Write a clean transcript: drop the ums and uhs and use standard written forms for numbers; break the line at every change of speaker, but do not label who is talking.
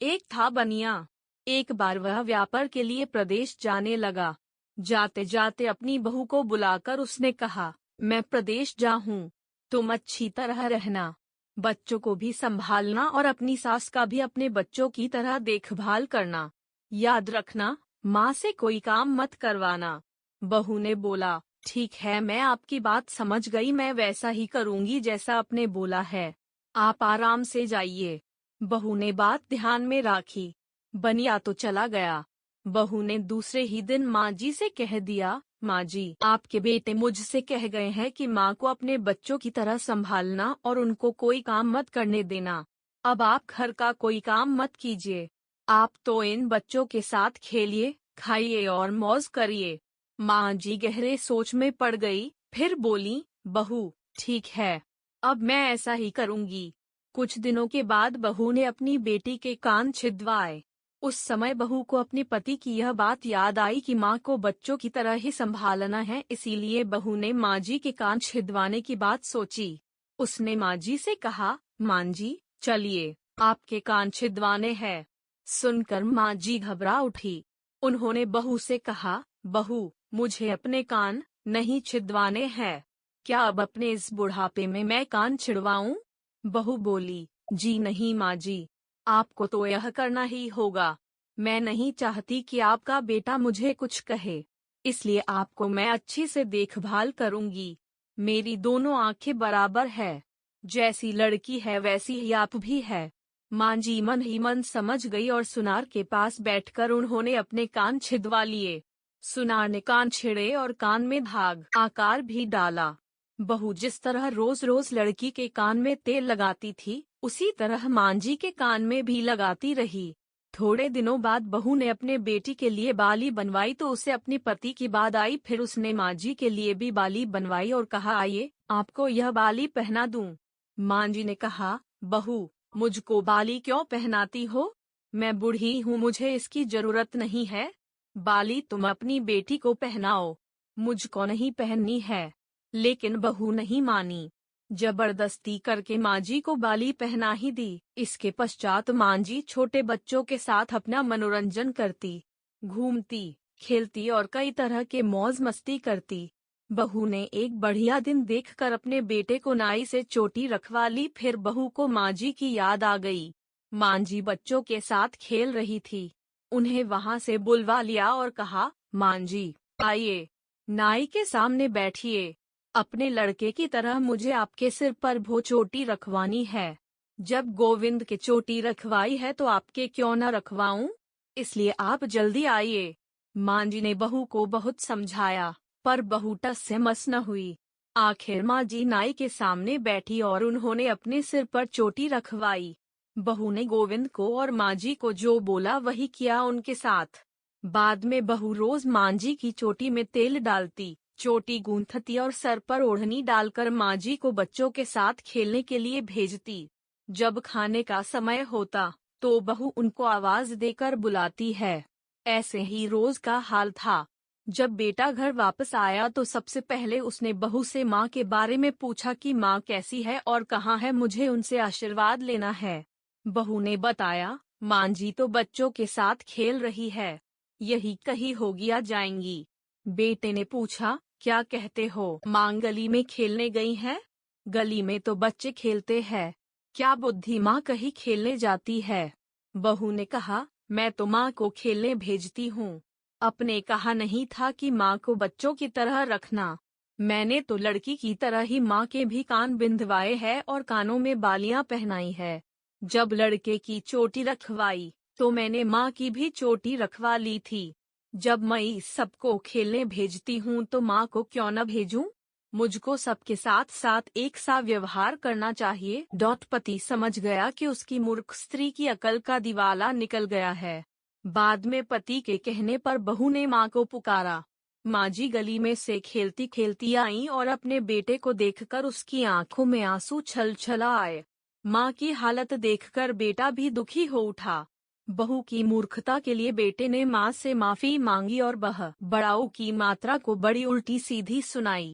एक था बनिया। एक बार वह व्यापार के लिए प्रदेश जाने लगा। जाते जाते अपनी बहू को बुलाकर उसने कहा, मैं प्रदेश जा हूँ, तुम अच्छी तरह रहना, बच्चों को भी संभालना और अपनी सास का भी अपने बच्चों की तरह देखभाल करना। याद रखना, माँ से कोई काम मत करवाना। बहू ने बोला, ठीक है, मैं आपकी बात समझ गई, मैं वैसा ही करूँगी जैसा आपने बोला है। आप आराम से जाइए। बहू ने बात ध्यान में रखी। बनिया तो चला गया। बहू ने दूसरे ही दिन माँ जी से कह दिया, माँ जी, आपके बेटे मुझसे कह गए हैं कि माँ को अपने बच्चों की तरह संभालना और उनको कोई काम मत करने देना। अब आप घर का कोई काम मत कीजिए। आप तो इन बच्चों के साथ खेलिए, खाइए और मौज करिए। माँ जी गहरे सोच में पड़ गई, फिर बोली, बहू, ठीक है, अब मैं ऐसा ही करूँगी। कुछ दिनों के बाद बहू ने अपनी बेटी के कान छिदवाए। उस समय बहू को अपने पति की यह बात याद आई कि माँ को बच्चों की तरह ही संभालना है, इसीलिए बहू ने माँ जी के कान छिदवाने की बात सोची। उसने माँ जी से कहा, माँ जी, चलिए, आपके कान छिदवाने हैं। सुनकर माँ जी घबरा उठी। उन्होंने बहू से कहा, बहू, मुझे अपने कान नहीं छिदवाने हैं। क्या अब अपने इस बुढ़ापे में मैं कान छिड़वाऊं? बहू बोली, जी नहीं माँ जी, आपको तो यह करना ही होगा। मैं नहीं चाहती कि आपका बेटा मुझे कुछ कहे, इसलिए आपको मैं अच्छी से देखभाल करूंगी। मेरी दोनों आंखें बराबर है, जैसी लड़की है वैसी ही आप भी है। माँ जी मन ही मन समझ गई और सुनार के पास बैठकर उन्होंने अपने कान छिदवा लिए। सुनार ने कान छिड़े और कान में धाग आकार भी डाला। बहू जिस तरह रोज रोज लड़की के कान में तेल लगाती थी, उसी तरह माँ जी के कान में भी लगाती रही। थोड़े दिनों बाद बहू ने अपने बेटी के लिए बाली बनवाई तो उसे अपने पति की बात आई। फिर उसने माँ जी के लिए भी बाली बनवाई और कहा, आइए, आपको यह बाली पहना दूं। माँ जी ने कहा, बहू, मुझको बाली क्यों पहनाती हो? मैं बूढ़ी हूँ, मुझे इसकी जरूरत नहीं है। बाली तुम अपनी बेटी को पहनाओ, मुझको नहीं पहननी है। लेकिन बहू नहीं मानी। जबरदस्ती करके माँ जी को बाली पहना ही दी। इसके पश्चात माँ जी छोटे बच्चों के साथ अपना मनोरंजन करती, घूमती, खेलती और कई तरह के मौज मस्ती करती। बहू ने एक बढ़िया दिन देखकर अपने बेटे को नाई से चोटी रखवा ली। फिर बहू को माँ जी की याद आ गई। माँ जी बच्चों के साथ खेल रही थी। उन्हें वहाँ से बुलवा लिया और कहा, माँ जी, आइए, नाई के सामने बैठिए। अपने लड़के की तरह मुझे आपके सिर पर वो चोटी रखवानी है। जब गोविंद के चोटी रखवाई है तो आपके क्यों न रखवाऊं? इसलिए आप जल्दी आइए। माँ जी ने बहू को बहुत समझाया, पर बहू टस से मस न हुई। आखिर माँ जी नाई के सामने बैठी और उन्होंने अपने सिर पर चोटी रखवाई। बहू ने गोविंद को और माँ जी को जो बोला वही किया उनके साथ। बाद में बहू रोज माँ जी की चोटी में तेल डालती, चोटी गूंथती और सर पर ओढ़नी डालकर माँ जी को बच्चों के साथ खेलने के लिए भेजती। जब खाने का समय होता तो बहू उनको आवाज देकर बुलाती है। ऐसे ही रोज का हाल था। जब बेटा घर वापस आया तो सबसे पहले उसने बहू से माँ के बारे में पूछा कि माँ कैसी है और कहाँ है, मुझे उनसे आशीर्वाद लेना है। बहू ने बताया, माँ जी तो बच्चों के साथ खेल रही है, यही कहीं होगी आ जाएंगी। बेटे ने पूछा, क्या कहते हो, माँ गली में खेलने गई है? गली में तो बच्चे खेलते हैं, क्या बुद्धि माँ कहीं खेलने जाती है? बहू ने कहा, मैं तो माँ को खेलने भेजती हूँ। अपने कहा नहीं था कि माँ को बच्चों की तरह रखना। मैंने तो लड़की की तरह ही माँ के भी कान बिंधवाए हैं और कानों में बालियां पहनाई है। जब लड़के की चोटी रखवाई तो मैंने माँ की भी चोटी रखवा ली थी। जब मैं इस सबको खेलने भेजती हूँ तो माँ को क्यों न भेजूं? मुझको सबके साथ साथ एक सा व्यवहार करना चाहिए। पति समझ गया कि उसकी मूर्ख स्त्री की अकल का दिवाला निकल गया है। बाद में पति के कहने पर बहू ने माँ को पुकारा। माँ जी गली में से खेलती खेलती आई और अपने बेटे को देखकर उसकी आंखों में आंसू छल छला आए। माँ की हालत देखकर बेटा भी दुखी हो उठा। बहू की मूर्खता के लिए बेटे ने माँ से माफी मांगी और बड़ाऊ की मात्रा को बड़ी उल्टी सीधी सुनाई।